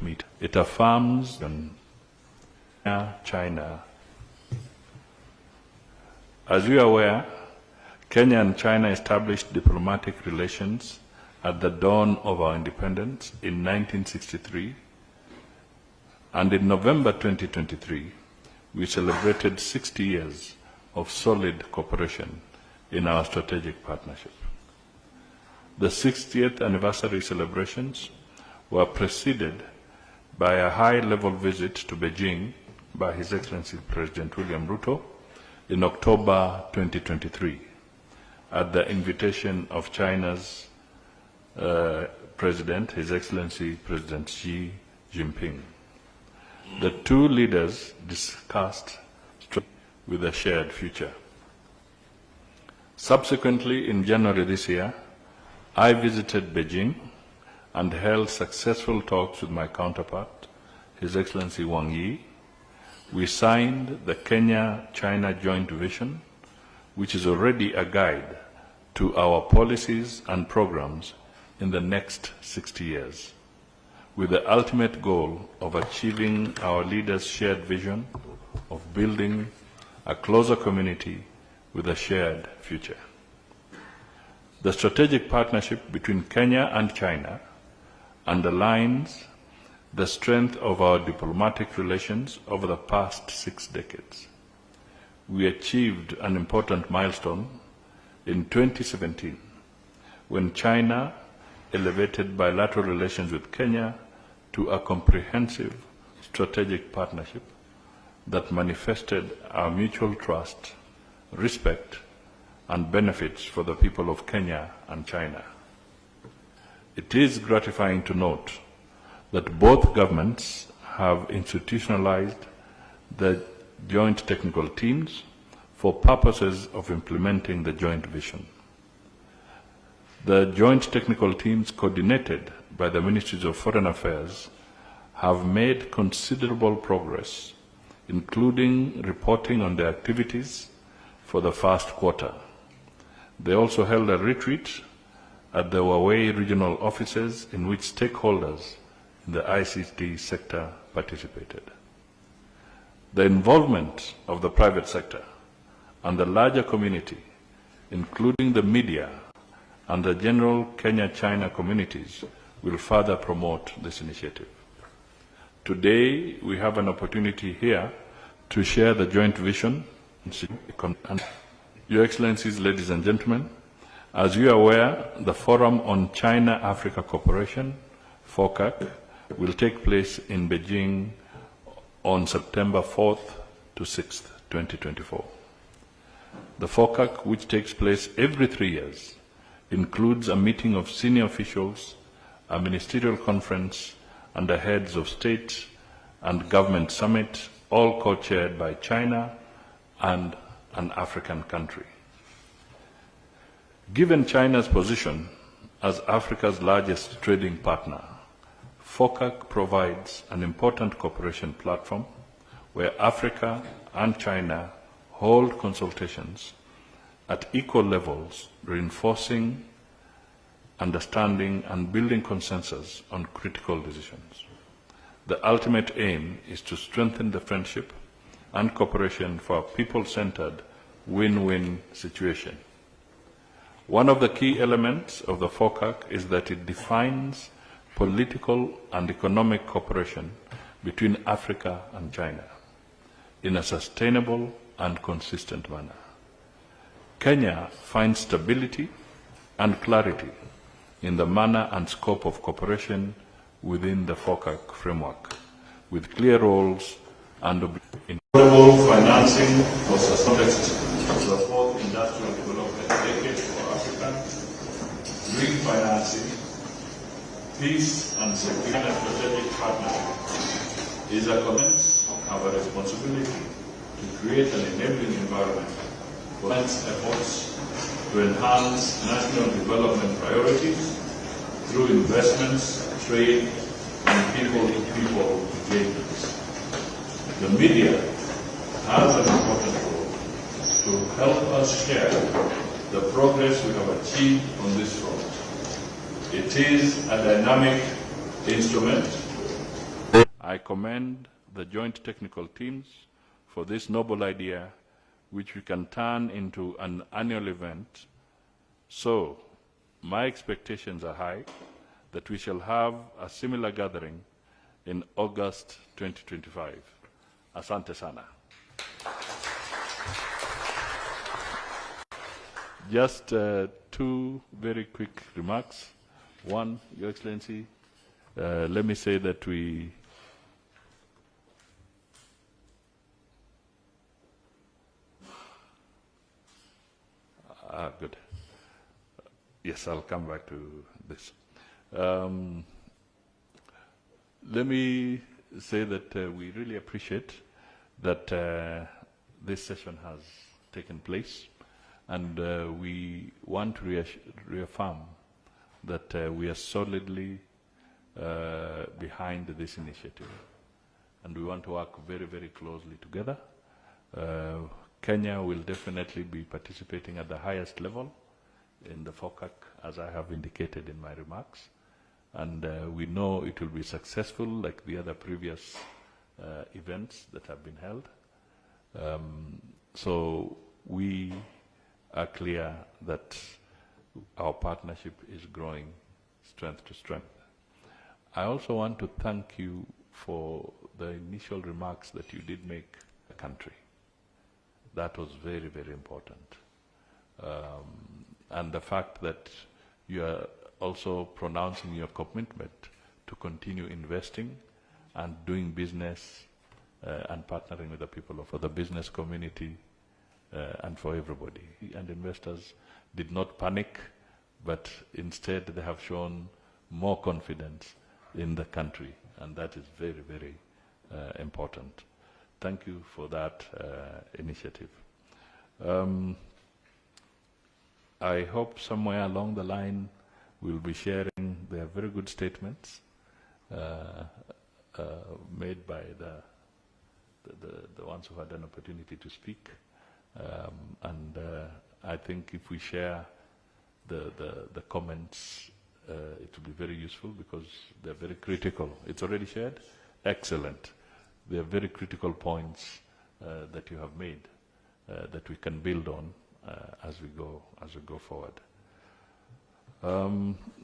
meet. It affirms China. As you are aware, Kenya and China established diplomatic relations at the dawn of our independence in 1963, and in November 2023, we celebrated 60 years of solid cooperation in our strategic partnership. The 60th anniversary celebrations were preceded by a high-level visit to Beijing by His Excellency President William Ruto in October 2023 at the invitation of China's President, His Excellency President Xi Jinping. The two leaders discussed with a shared future. Subsequently, in January this year, I visited Beijing and held successful talks with my counterpart, His Excellency Wang Yi. We signed the Kenya-China Joint Vision, which is already a guide to our policies and programs in the next 60 years, with the ultimate goal of achieving our leaders' shared vision of building a closer community with a shared future. The strategic partnership between Kenya and China underlines the strength of our diplomatic relations over the past 6 decades. We achieved an important milestone in 2017 when China elevated bilateral relations with Kenya to a comprehensive strategic partnership that manifested our mutual trust, respect, and benefits for the people of Kenya and China. It is gratifying to note that both governments have institutionalized the joint technical teams for purposes of implementing the joint vision. The joint technical teams, coordinated by the Ministries of Foreign Affairs, have made considerable progress, including reporting on their activities for the first quarter. They also held a retreat at the Huawei regional offices in which stakeholders in the ICT sector participated. The involvement of the private sector and the larger community, including the media and the general Kenya-China communities, will further promote this initiative. Today, we have an opportunity here to share the joint vision. Your Excellencies, ladies and gentlemen, as you are aware, the Forum on China-Africa Cooperation, FOCAC, will take place in Beijing on September 4th to 6th, 2024. The FOCAC, which takes place every 3 years, includes a meeting of senior officials, a ministerial conference, and the heads of state and government summit, all co-chaired by China and an African country. Given China's position as Africa's largest trading partner, FOCAC provides an important cooperation platform where Africa and China hold consultations at equal levels, reinforcing understanding and building consensus on critical decisions. The ultimate aim is to strengthen the friendship and cooperation for a people-centered win-win situation. One of the key elements of the FOCAC is that it defines political and economic cooperation between Africa and China in a sustainable and consistent manner. Kenya finds stability and clarity in the manner and scope of cooperation within the FOCAC framework, with clear roles and affordable financing for sustainable the fourth industrial development decade for Africa, green financing, peace and security and strategic partnership is a commitment of a responsibility to create an enabling environment for efforts to enhance national development priorities through investments, trade, and people-to-people engagements. The media has an important role to help us share the progress we have achieved on this front. It is a dynamic instrument I commend the joint technical teams for this noble idea, which we can turn into an annual event. So, my expectations are high that we shall have a similar gathering in August 2025. Asante sana. Just two very quick remarks. One, Your Excellency, let me say that we good. Yes, I'll come back to this. Let me say that we really appreciate that this session has taken place, and we want to reaffirm that we are solidly behind this initiative, and we want to work very, very closely together. Kenya will definitely be participating at the highest level in the FOCAC, as I have indicated in my remarks. And we know it will be successful like the other previous events that have been held. So we are clear that our partnership is growing strength to strength. I also want to thank you for the initial remarks that you did make the country. That was very, very important. And the fact that you are also pronouncing your commitment to continue investing and doing business and partnering with the people for the business community and for everybody. And investors did not panic, but instead they have shown more confidence in the country, and that is very, very important. Thank you for that initiative. I hope somewhere along the line we'll be sharing their very good statements made by the ones who had an opportunity to speak. And I think if we share the comments, it will be very useful because they're very critical. It's already shared? Excellent. They're very critical points that you have made that we can build on as we go forward.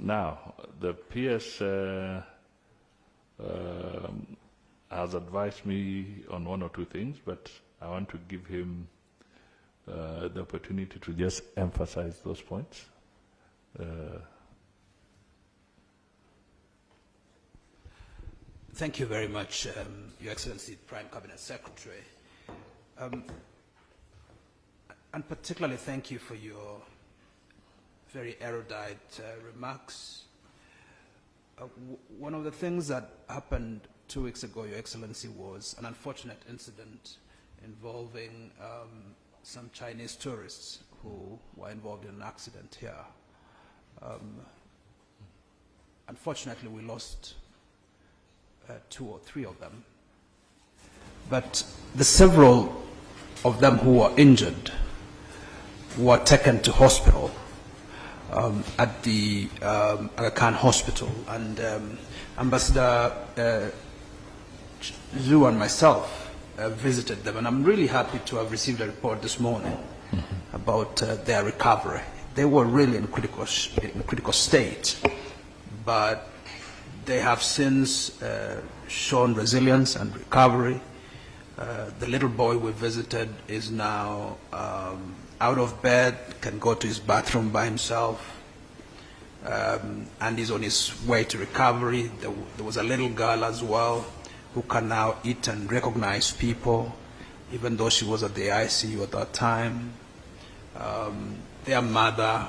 Now, the PS has advised me on one or two things, but I want to give him the opportunity to just emphasize those points. Thank you very much, Your Excellency, Prime Cabinet Secretary. And particularly thank you for your very erudite remarks. One of the things that happened 2 weeks ago, Your Excellency, was an unfortunate incident involving some Chinese tourists who were involved in an accident here. Unfortunately, we lost 2 or 3 of them. But the several of them who were injured were taken to hospital at the Aga Khan Hospital. And Ambassador Zhu and myself visited them, and I'm really happy to have received a report this morning about their recovery. They were really in critical state, but they have since shown resilience and recovery. The little boy we visited is now out of bed, can go to his bathroom by himself, and is on his way to recovery. There was a little girl as well who can now eat and recognize people, even though she was at the ICU at that time. Their mother,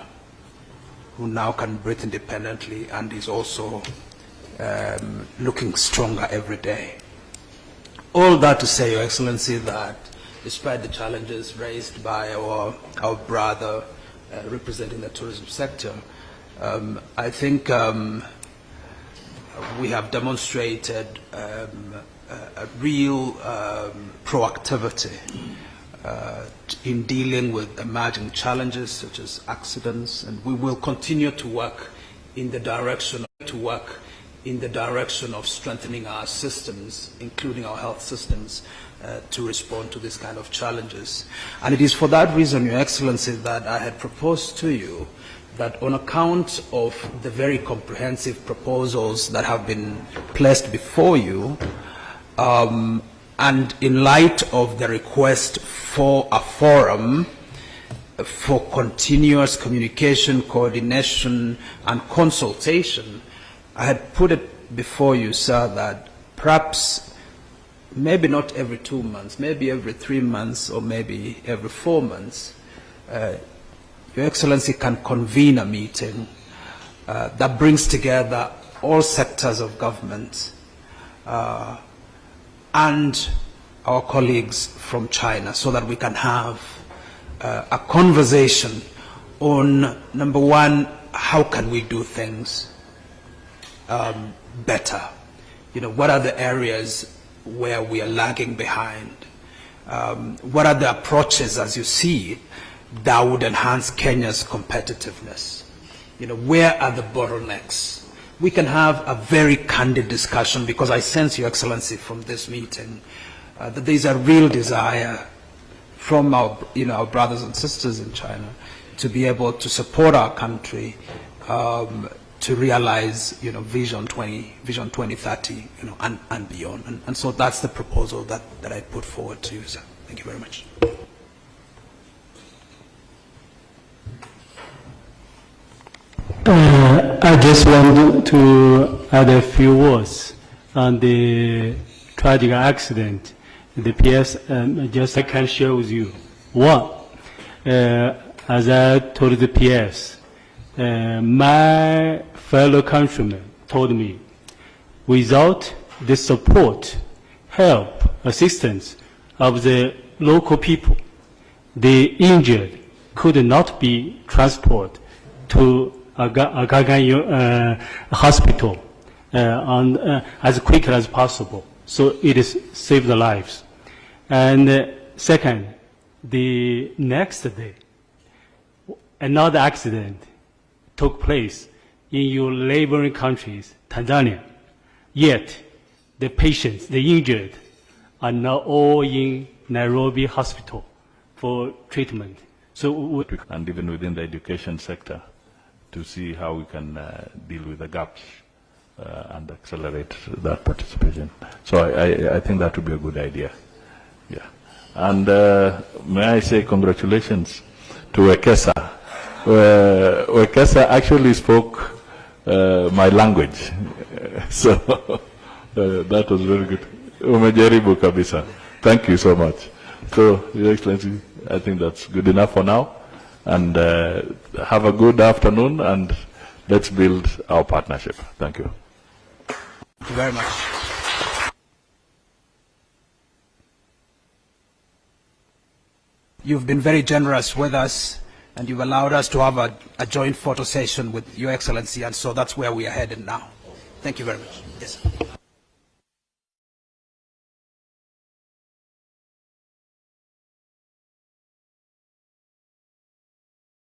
who now can breathe independently and is also looking stronger every day. All that to say, Your Excellency, that despite the challenges raised by our brother representing the tourism sector, I think we have demonstrated a real proactivity in dealing with emerging challenges such as accidents, and we will continue to work in the direction in the direction of strengthening our systems, including our health systems, to respond to this kind of challenges. And it is for that reason, Your Excellency, that I had proposed to you that on account of the very comprehensive proposals that have been placed before you, and in light of the request for a forum for continuous communication, coordination, and consultation, I had put it before you, sir, that perhaps maybe not every 2 months, maybe every 3 months, or maybe every 4 months, Your Excellency can convene a meeting that brings together all sectors of government and our colleagues from China, so that we can have a conversation on, number one, how can we do things better? You know, what are the areas where we are lagging behind? What are the approaches, as you see, that would enhance Kenya's competitiveness? You know, where are the bottlenecks? We can have a very candid discussion, because I sense, Your Excellency, from this meeting that there is a real desire from our, our brothers and sisters in China to be able to support our country to realize, Vision 2030, and beyond. And so that's the proposal that I put forward to you, sir. Thank you very much. I just want to add a few words on the tragic accident. The PS, just I can share with you. One, as I told the PS, my fellow countrymen told me, without the support, help, assistance of the local people, the injured could not be transported to a hospital as quickly as possible. So it is saved the lives. And second, the next day, another accident took place in your neighboring countries, Tanzania. Yet, the patients, the injured, are now all in Nairobi hospital for treatment. So, and even within the education sector, to see how we can deal with the gaps and accelerate that participation. So I think that would be a good idea. Yeah. And may I say congratulations to Wekesa. Wekesa actually spoke my language. So that was very good. Umejaribu kabisa. Thank you so much. So, Your Excellency, I think that's good enough for now. And have a good afternoon, and let's build our partnership. Thank you. Thank you very much. You've been very generous with us, and you've allowed us to have a joint photo session with Your Excellency, and so that's where we are headed now. Thank you very much. Yes, sir.